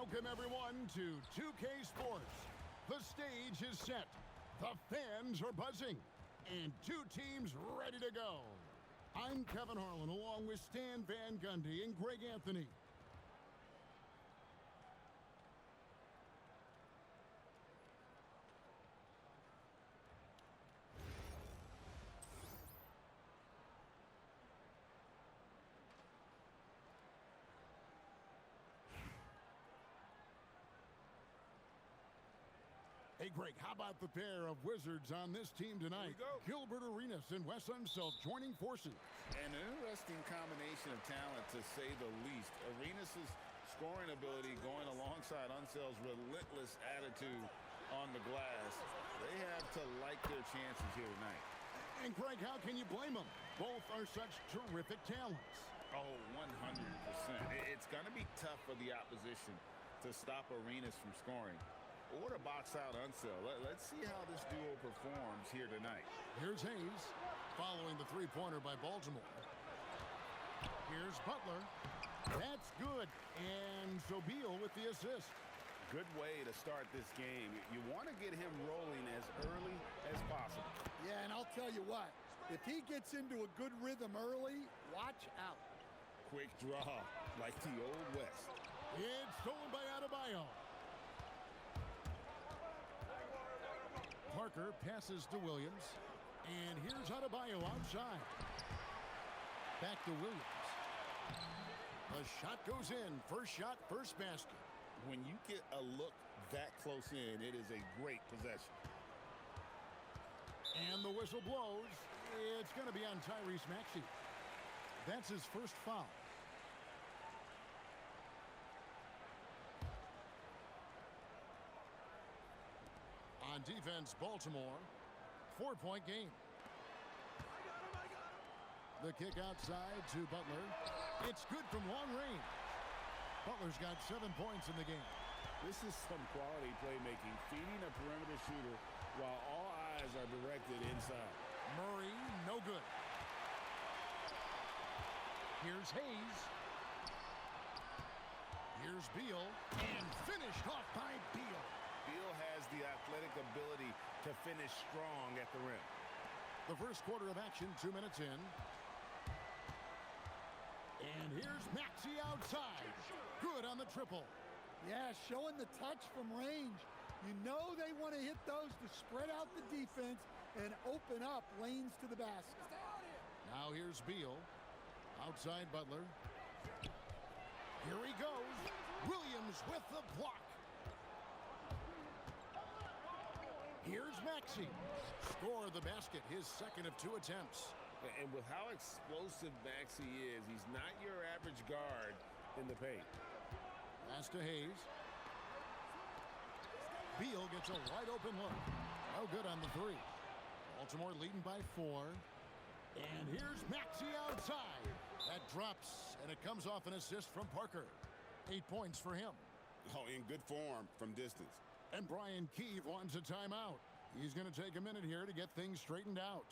Welcome, everyone, to 2K Sports. The stage is set, the fans are buzzing, and two teams ready to go. I'm Kevin Harlan, along with Stan Van Gundy and Greg Anthony. Hey, Greg, how about the pair of Wizards on this team tonight? Gilbert Arenas and Wes Unseld joining forces. An interesting combination of talent, to say the least. Arenas' scoring ability going alongside Unseld's relentless attitude on the glass. They have to like their chances here tonight. And, Greg, how can you blame them? Both are such terrific talents. Oh, 100%. It's going to be tough for the opposition to stop Arenas from scoring or to box out Unseld. Let's see how this duo performs here tonight. Here's Hayes following the three-pointer by Baltimore. Here's Butler. That's good. And so Beal with the assist. Good way to start this game. You want to get him rolling as early as possible. Yeah, and I'll tell you what, if he gets into a good rhythm early, watch out. Quick draw, like the old West. It's stolen by Adebayo. Parker passes to Williams. And here's Adebayo outside. Back to Williams. The shot goes in. First shot, first basket. When you get a look that close in, it is a great possession. And the whistle blows. It's going to be on Tyrese Maxey. That's his first foul. On defense, Baltimore. 4-point game. The kick outside to Butler. It's good from long range. Butler's got 7 points in the game. This is some quality playmaking, feeding a perimeter shooter while all eyes are directed inside. Murray, no good. Here's Hayes. Here's Beal. And finished off by Beal. Beal has the athletic ability to finish strong at the rim. The first quarter of action, 2 minutes in. And here's Maxey outside. Good on the triple. Yeah, showing the touch from range. You know they want to hit those to spread out the defense and open up lanes to the basket. Now here's Beal. Outside Butler. Here he goes. Williams with the block. Here's Maxey. Score the basket, his second of 2 attempts. And with how explosive Maxey is, he's not your average guard in the paint. Pass to Hayes. Beal gets a wide open look. No good on the three. Baltimore leading by 4. And here's Maxey outside. That drops, and it comes off an assist from Parker. 8 points for him. Oh, in good form from distance. And Brian Keefe wants a timeout. He's going to take a minute here to get things straightened out.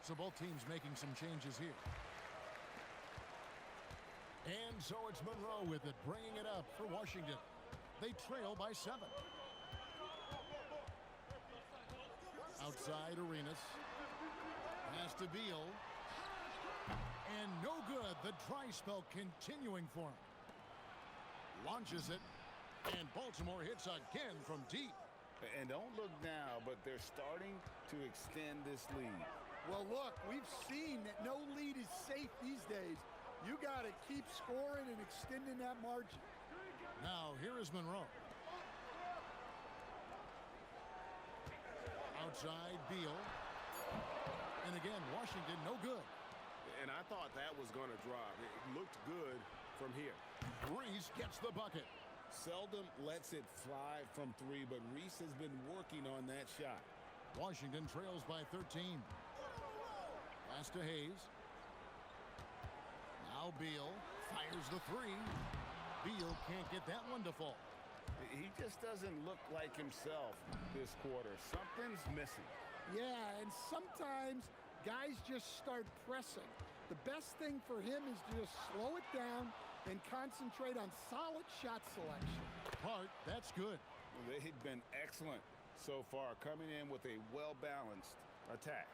So both teams making some changes here. And so it's Monroe with it, bringing it up for Washington. They trail by 7. Outside Arenas. Pass to Beal. And no good. The dry spell continuing for him. Launches it. And Baltimore hits again from deep. And don't look now, but they're starting to extend this lead. Well, look, we've seen that no lead is safe these days. You got to keep scoring and extending that margin. Now, here is Monroe. Outside Beal. And again, Washington no good. and I thought that was going to drop. It looked good from here. Reese gets the bucket. Seldom lets it fly from three, but Reese has been working on that shot. Washington trails by 13. Pass to Hayes. Now Beal fires the three. Beal can't get that one to fall. He just doesn't look like himself this quarter. Something's missing. Yeah, and sometimes guys just start pressing. The best thing for him is to just slow it down and concentrate on solid shot selection. Hart, that's good. They've been excellent so far, coming in with a well-balanced attack.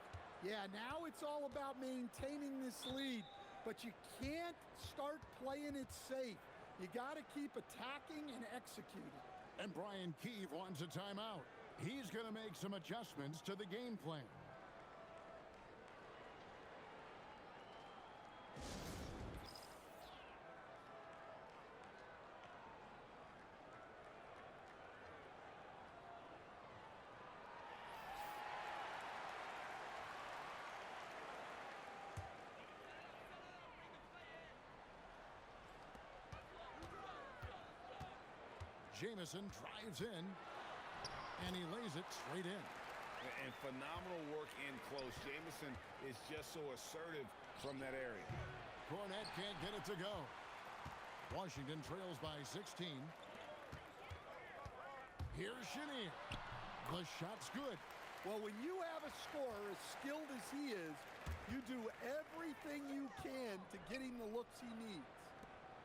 Yeah, now it's all about maintaining this lead, but you can't start playing it safe. You got to keep attacking and executing. And Brian Keefe wants a timeout. He's going to make some adjustments to the game plan. Jamison drives in, and he lays it straight in. And phenomenal work in close. Jamison is just so assertive from that area. Cornette can't get it to go. Washington trails by 16. Here's Chenier. The shot's good. Well, when you have a scorer as skilled as he is, you do everything you can to get him the looks he needs.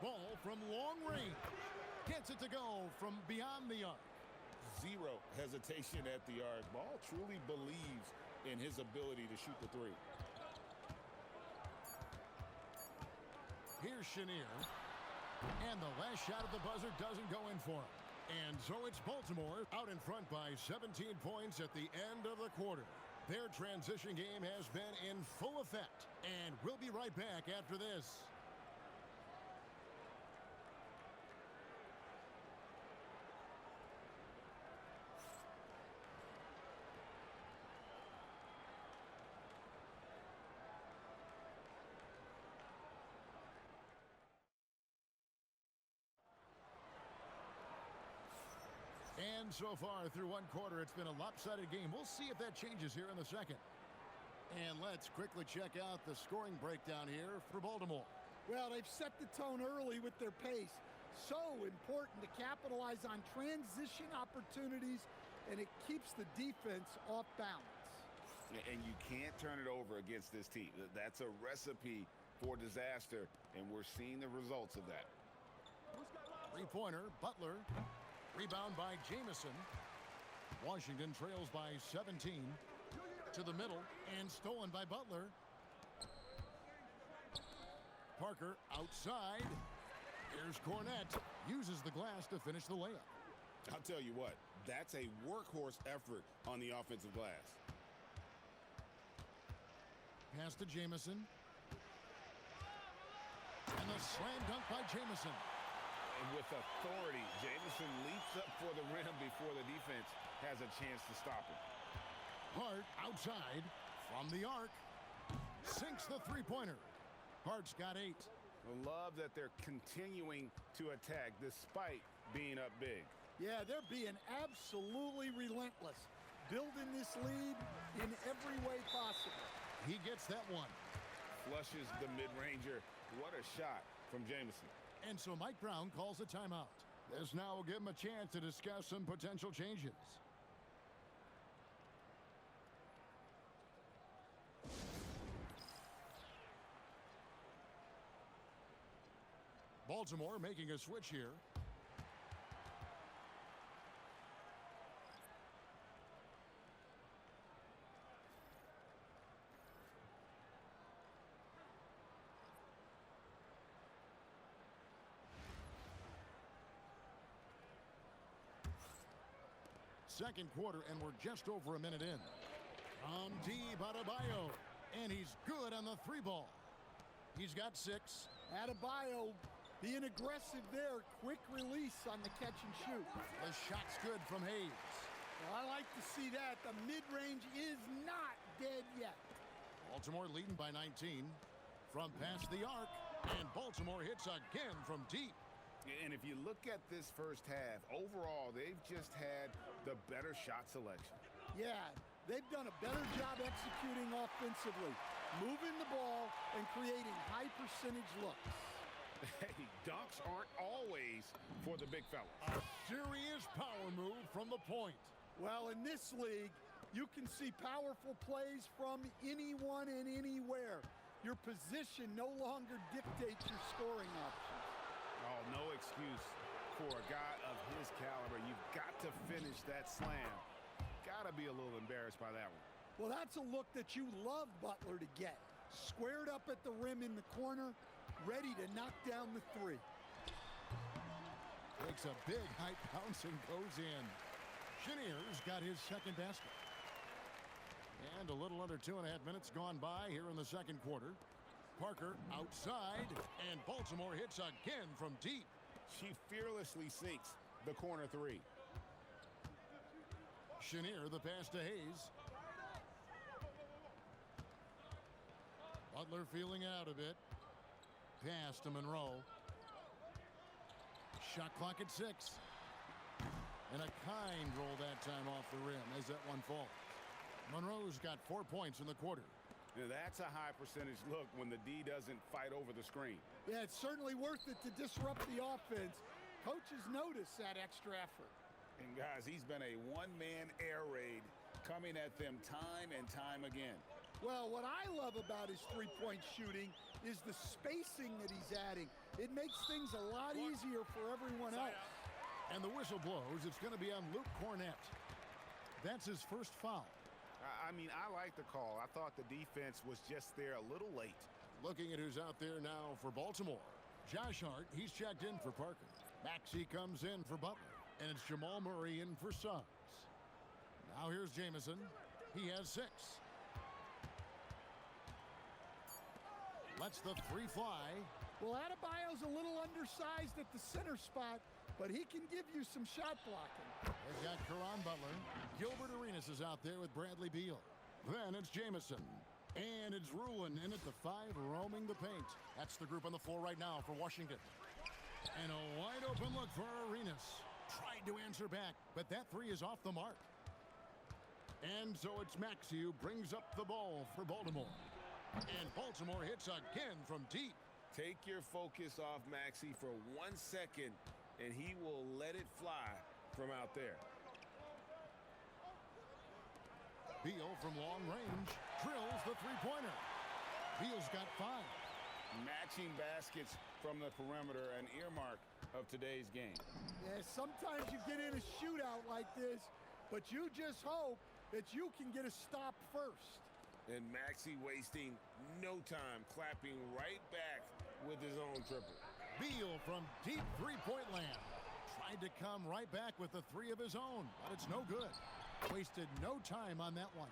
Ball from long range. Gets it to go from beyond the arc. Zero hesitation at the arc. Ball truly believes in his ability to shoot the three. Here's Chenier. And the last shot at the buzzer doesn't go in for him. And so it's Baltimore out in front by 17 points at the end of the quarter. Their transition game has been in full effect. And we'll be right back after this. And so far through one quarter, it's been a lopsided game. We'll see if that changes here in the second. And let's quickly check out the scoring breakdown here for Baltimore. Well, they've set the tone early with their pace. So important to capitalize on transition opportunities, and it keeps the defense off balance. And you can't turn it over against this team. That's a recipe for disaster, and we're seeing the results of that. Three-pointer, Butler. Rebound by Jamison. Washington trails by 17. To the middle and stolen by Butler. Parker outside. Here's Cornette. Uses the glass to finish the layup. I'll tell you what, that's a workhorse effort on the offensive glass. Pass to Jamison. And the slam dunk by Jamison. And with authority, Jamison leaps up for the rim before the defense has a chance to stop him. Hart outside from the arc. Sinks the three-pointer. Hart's got 8. Love that they're continuing to attack despite being up big. Yeah, they're being absolutely relentless, building this lead in every way possible. He gets that one. Flushes the mid-ranger. What a shot from Jamison. And so Mike Brown calls a timeout. This now will give him a chance to discuss some potential changes. Baltimore making a switch here. Second quarter, and we're just over a minute in. From deep, Adebayo, and he's good on the three ball. He's got 6. Adebayo being aggressive there. Quick release on the catch and shoot. The shot's good from Hayes. Well, I like to see that. The mid-range is not dead yet. Baltimore leading by 19. from past the arc, and Baltimore hits again from deep. And if you look at this first half, overall, they've just had the better shot selection. Yeah, they've done a better job executing offensively, moving the ball and creating high percentage looks. Hey, dunks aren't always for the big fella. A serious power move from the point. Well, in this league, you can see powerful plays from anyone and anywhere. Your position no longer dictates your scoring options. Oh, no excuse for a guy of his caliber. You've got to finish that slam. Got to be a little embarrassed by that one. Well, that's a look that you love Butler to get. Squared up at the rim in the corner, ready to knock down the three. Takes a big high bounce and goes in. Chenier's got his second basket. And a little under 2.5 minutes gone by here in the second quarter. Parker outside, and Baltimore hits again from deep. She fearlessly sinks the corner three. Chenier the pass to Hayes. Butler feeling it out a bit. Pass to Monroe. Shot clock at 6. And a kind roll that time off the rim as that one falls. Monroe's got 4 points in the quarter. Now, that's a high percentage look when the D doesn't fight over the screen. Yeah, it's certainly worth it to disrupt the offense. Coaches notice that extra effort. And guys, he's been a one-man air raid coming at them time and time again. Well, what I love about his three-point shooting is the spacing that he's adding. It makes things a lot easier for everyone else. And the whistle blows. It's going to be on Luke Cornett. That's his first foul. I mean, I like the call. I thought the defense was just there a little late. Looking at who's out there now for Baltimore. Josh Hart, he's checked in for Parker. Maxey comes in for Butler. And it's Jamal Murray in for Suggs. Now here's Jamison. He has 6. Lets the three fly. Well, Adebayo's a little undersized at the center spot, but he can give you some shot blocking. They've got Caron Butler. Gilbert Arenas is out there with Bradley Beal. Then it's Jamison. And it's Rulin in at the 5, roaming the paint. That's the group on the floor right now for Washington. And a wide open look for Arenas. Tried to answer back, but that three is off the mark. And so it's Maxey who brings up the ball for Baltimore. And Baltimore hits again from deep. Take your focus off Maxey for 1 second, and he will let it fly from out there. Beal from long range drills the three-pointer. Beal's got 5. Matching baskets from the perimeter, an earmark of today's game. Yeah, sometimes you get in a shootout like this, but you just hope that you can get a stop first. And Maxey wasting no time, clapping right back with his own triple. Beal from deep three-point land. Tried to come right back with the 3 of his own, but it's no good. Wasted no time on that one.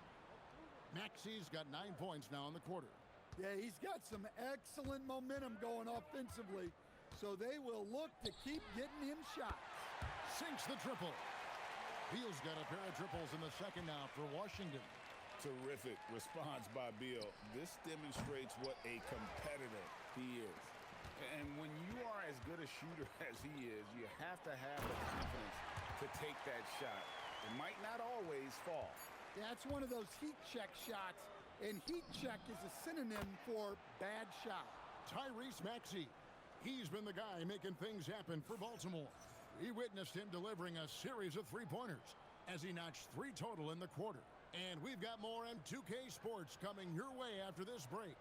Maxey's got 9 points now in the quarter. Yeah, he's got some excellent momentum going offensively, so they will look to keep getting him shots. Sinks the triple. Beal's got a pair of triples in the second now for Washington. Terrific response by Beal. This demonstrates what a competitor he is. And when you are as good a shooter as he is, you have to have the confidence to take that shot. It might not always fall. Yeah, it's one of those heat check shots, and heat check is a synonym for bad shot. Tyrese Maxey. He's been the guy making things happen for Baltimore. We witnessed him delivering a series of three-pointers as he notched 3 total in the quarter. And we've got more M2K Sports coming your way after this break.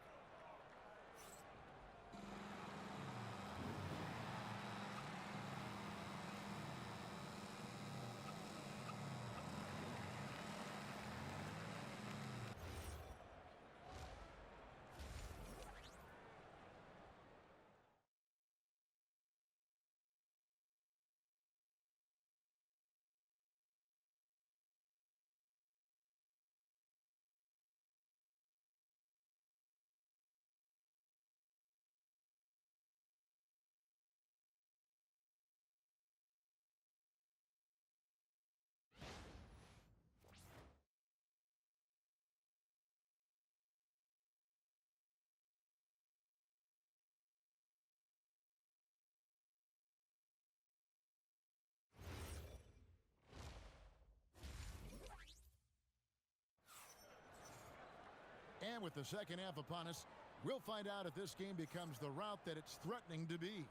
And with the second half upon us, we'll find out if this game becomes the route that it's threatening to be.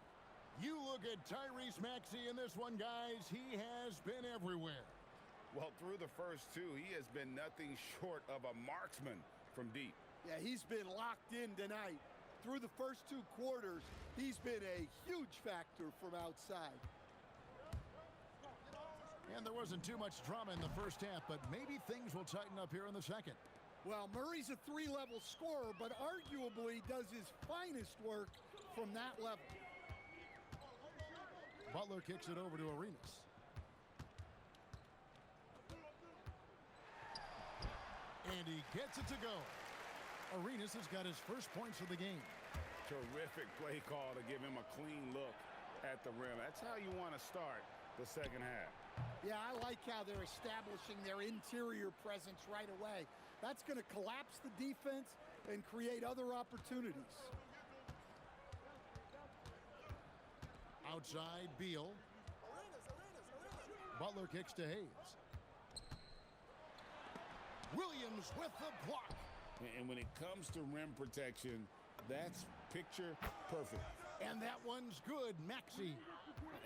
You look at Tyrese Maxey in this one, guys. He has been everywhere. Well, through the first two, he has been nothing short of a marksman from deep. Yeah, he's been locked in tonight. Through the first two quarters, he's been a huge factor from outside. And there wasn't too much drama in the first half, but maybe things will tighten up here in the second. Well, Murray's a three-level scorer, but arguably does his finest work from that level. Butler kicks it over to Arenas. And he gets it to go. Arenas has got his first points of the game. Terrific play call to give him a clean look at the rim. That's how you want to start the second half. Yeah, I like how they're establishing their interior presence right away. That's going to collapse the defense and create other opportunities. Outside, Beal. Butler kicks to Hayes. Williams with the block. And when it comes to rim protection, that's picture perfect. And that one's good, Maxey.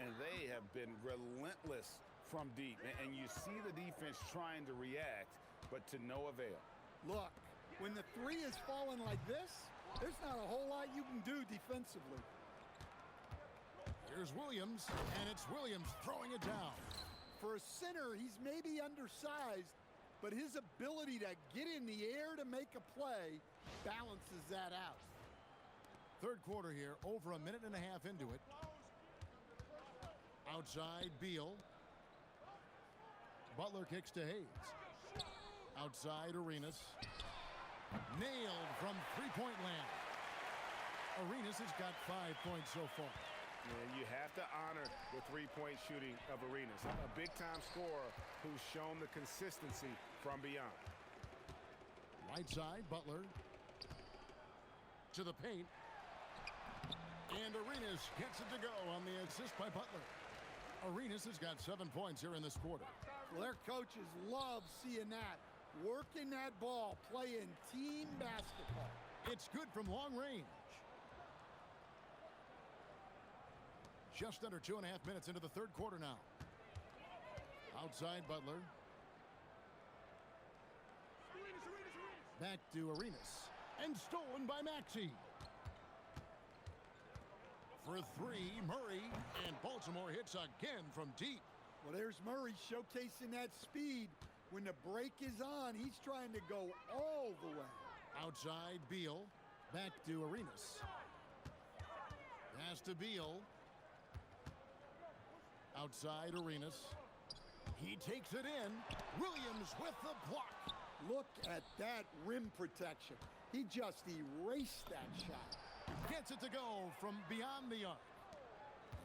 And they have been relentless from deep. And you see the defense trying to react, but to no avail. Look, when the three is falling like this, there's not a whole lot you can do defensively. Here's Williams, and it's Williams throwing it down. For a center, he's maybe undersized, but his ability to get in the air to make a play balances that out. Third quarter here, over a minute and a half into it. Outside, Beal. Butler kicks to Hayes. Outside, Arenas. Nailed from three-point land. Arenas has got 5 points so far. And you have to honor the three-point shooting of Arenas, a big-time scorer who's shown the consistency from beyond. Right side, Butler. To the paint. And Arenas gets it to go on the assist by Butler. Arenas has got 7 points here in this quarter. Well, their coaches love seeing that. Working that ball, playing team basketball. It's good from long range. Just under 2.5 minutes into the third quarter now. Outside, Butler. Back to Arenas. And stolen by Maxey. For three, Murray. And Baltimore hits again from deep. Well, there's Murray showcasing that speed. When the break is on, he's trying to go all the way. Outside, Beal. Back to Arenas. Pass to Beal. Outside, Arenas. He takes it in. Williams with the block. Look at that rim protection. He just erased that shot. Gets it to go from beyond the arc.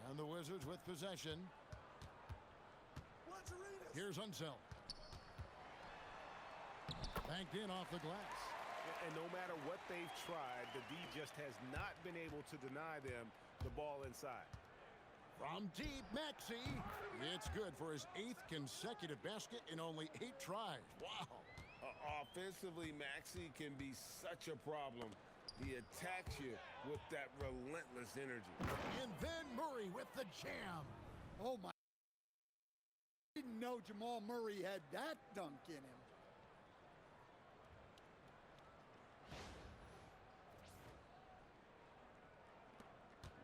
And the Wizards with possession. Here's Unseld. Banked in off the glass. And no matter what they've tried, the D just has not been able to deny them the ball inside. From deep, Maxey. It's good for his 8th consecutive basket in only 8 tries. Wow. Offensively, Maxey can be such a problem. He attacks you with that relentless energy. And then Murray with the jam. Oh, my. I didn't know Jamal Murray had that dunk in him.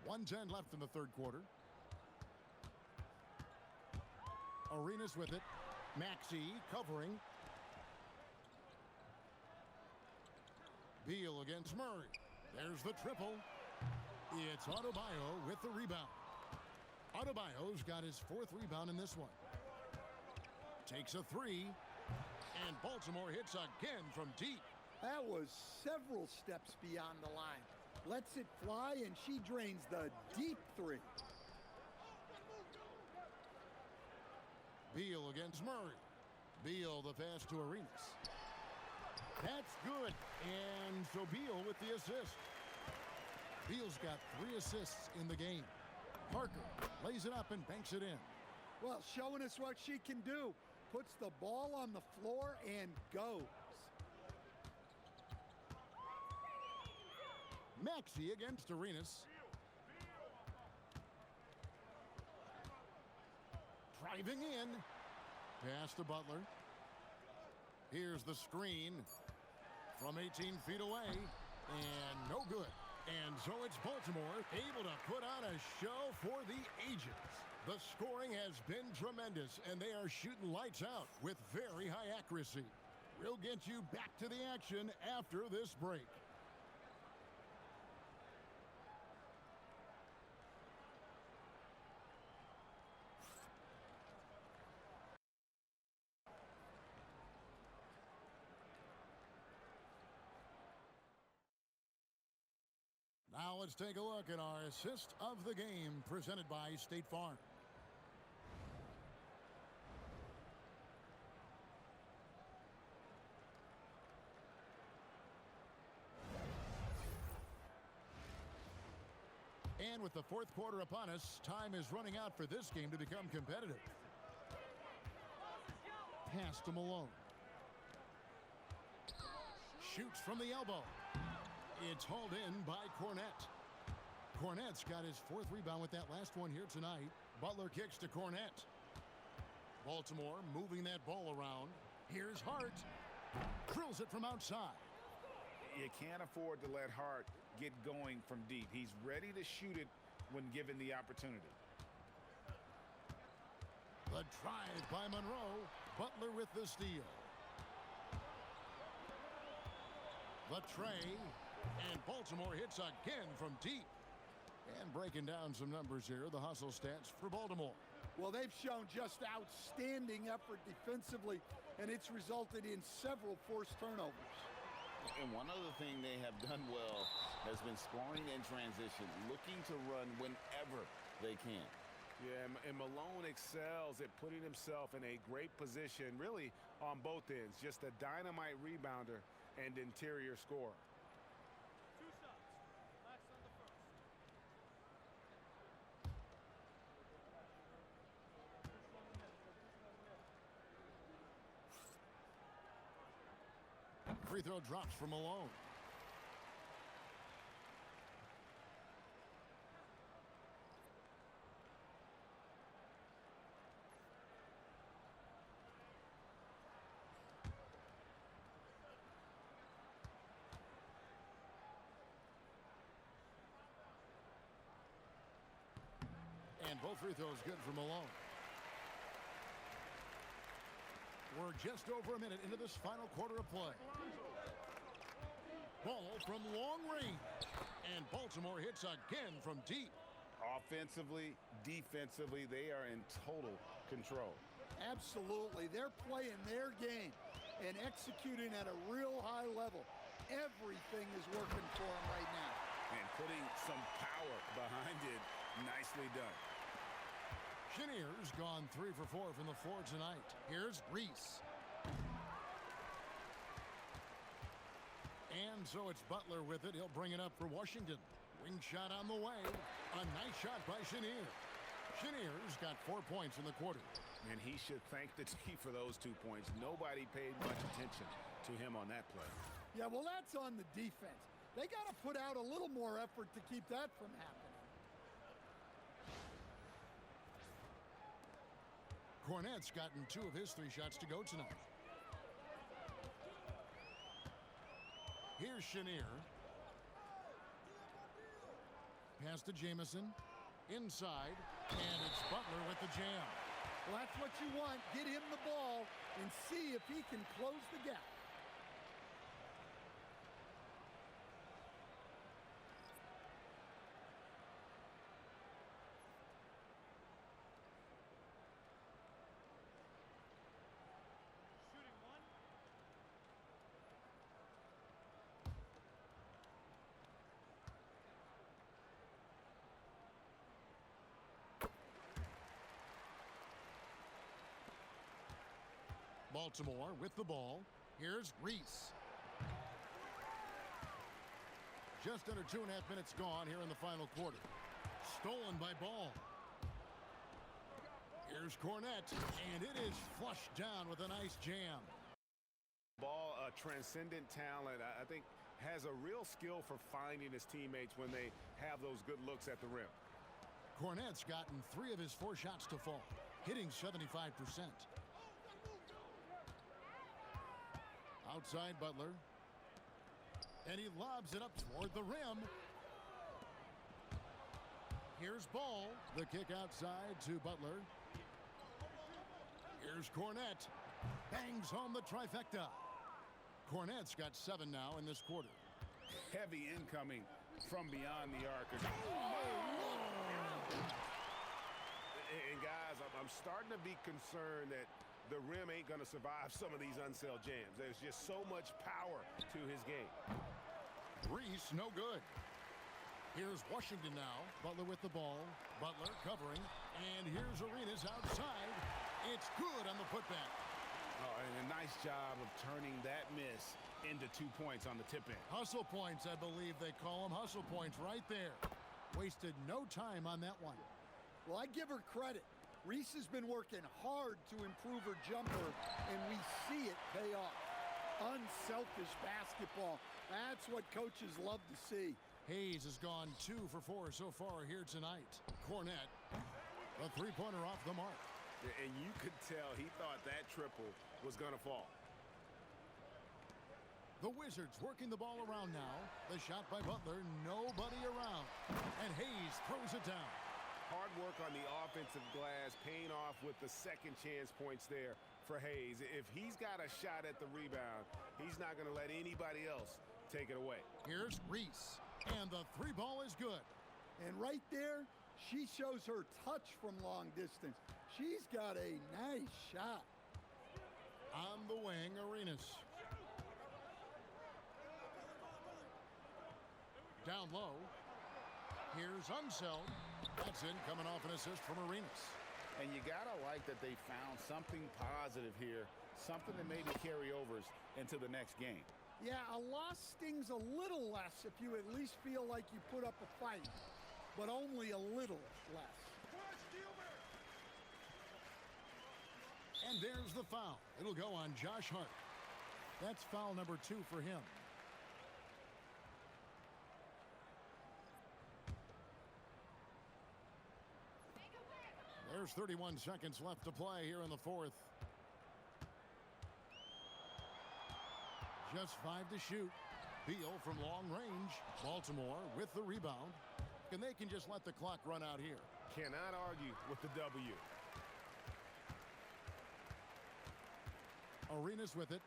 .110 left in the third quarter. Arenas with it. Maxey covering. Beal against Murray. There's the triple. It's Adebayo with the rebound. Adebayo's got his 4th rebound in this one. Takes a 3. And Baltimore hits again from deep. That was several steps beyond the line. Lets it fly, and she drains the deep 3. Beal against Murray. Beal the pass to Arenas. That's good. And so Beal with the assist. Beal's got 3 assists in the game. Parker lays it up and banks it in. Well, showing us what she can do. Puts the ball on the floor and goes. Maxey against Arenas. Driving in. Pass to Butler. Here's the screen from 18 feet away. And no good. And so it's Baltimore able to put on a show for the ages. The scoring has been tremendous, and they are shooting lights out with very high accuracy. We'll get you back to the action after this break. Now let's take a look at our assist of the game presented by State Farm. And with the fourth quarter upon us, time is running out for this game to become competitive. Pass to Malone. Shoots from the elbow. It's hauled in by Cornette. Cornette's got his fourth rebound with that last one here tonight. Butler kicks to Cornette. Baltimore moving that ball around. Here's Hart. Drills it from outside. You can't afford to let Hart get going from deep. He's ready to shoot it when given the opportunity. The drive by Monroe. Butler with the steal. The tray. And Baltimore hits again from deep. And breaking down some numbers here, the hustle stats for Baltimore. Well, they've shown just outstanding effort defensively, and it's resulted in several forced turnovers. And one other thing they have done well has been scoring in transition, looking to run whenever they can. Yeah, and Malone excels at putting himself in a great position, really on both ends. Just a dynamite rebounder and interior scorer. Free throw drops for Malone. And both free throws good for Malone. We're just over a minute into this final quarter of play. Ball from long range. And Baltimore hits again from deep. Offensively, defensively, they are in total control. Absolutely. They're playing their game and executing at a real high level. Everything is working for them right now. And putting some power behind it. Nicely done. Chenier's gone 3 for 4 from the floor tonight. Here's Reese. And so it's Butler with it. He'll bring it up for Washington. Wing shot on the way. A nice shot by Chenier. Chenier's got 4 points in the quarter. And he should thank the team for those 2 points. Nobody paid much attention to him on that play. Yeah, well, that's on the defense. They got to put out a little more effort to keep that from happening. Cornette's gotten 2 of his 3 shots to go tonight. Here's Chenier. Pass to Jamison. Inside. And it's Butler with the jam. Well, that's what you want. Get him the ball and see if he can close the gap. Baltimore with the ball. Here's Reese. Just under 2.5 minutes gone here in the final quarter. Stolen by Ball. Here's Cornette, and it is flushed down with a nice jam. Ball, a transcendent talent. I think has a real skill for finding his teammates when they have those good looks at the rim. Cornette's gotten 3 of his 4 shots to fall, hitting 75%. Outside Butler. And he lobs it up toward the rim. Here's Ball. The kick outside to Butler. Here's Cornette. Bangs home the trifecta. Cornette's got 7 now in this quarter. Heavy incoming from beyond the arc. And guys, I'm starting to be concerned that the rim ain't going to survive some of these unselled jams. There's just so much power to his game. Reese, no good. Here's Washington now. Butler with the ball. Butler covering. And here's Arenas outside. It's good on the putback. Oh, and a nice job of turning that miss into 2 points on the tip in. Hustle points, I believe they call them. Hustle points right there. Wasted no time on that one. Well, I give her credit. Reese has been working hard to improve her jumper, and we see it pay off. Unselfish basketball. That's what coaches love to see. Hayes has gone 2 for 4 so far here tonight. Cornette, a 3-pointer off the mark. And you could tell he thought that triple was going to fall. The Wizards working the ball around now. The shot by Butler, nobody around. And Hayes throws it down. Hard work on the offensive glass, paying off with the second chance points there for Hayes. If he's got a shot at the rebound, he's not going to let anybody else take it away. Here's Reese, and the 3 ball is good. And right there, she shows her touch from long distance. She's got a nice shot. On the wing, Arenas. Down low. Here's Unseld. That's in, coming off an assist from Arenas. And you got to like that they found something positive here, something that maybe carry overs into the next game. Yeah, a loss stings a little less if you at least feel like you put up a fight, but only a little less. And there's the foul. It'll go on Josh Hart. That's foul number 2 for him. There's 31 seconds left to play here in the 4th. Just 5 to shoot. Beal from long range. Baltimore with the rebound. And they can just let the clock run out here. Cannot argue with the W. Arenas with it.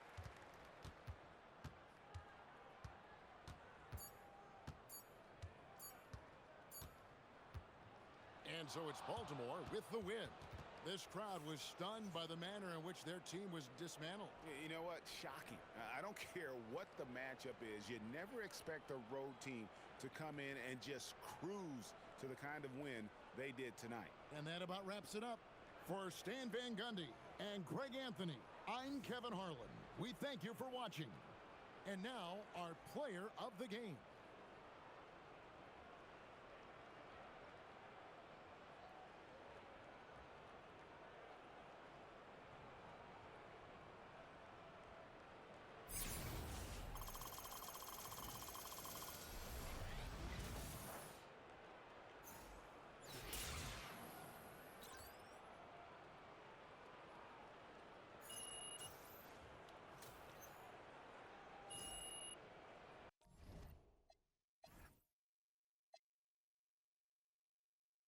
And so it's Baltimore with the win. This crowd was stunned by the manner in which their team was dismantled. You know what? Shocking. I don't care what the matchup is. You never expect a road team to come in and just cruise to the kind of win they did tonight. And that about wraps it up. For Stan Van Gundy and Greg Anthony, I'm Kevin Harlan. We thank you for watching. And now, our player of the game.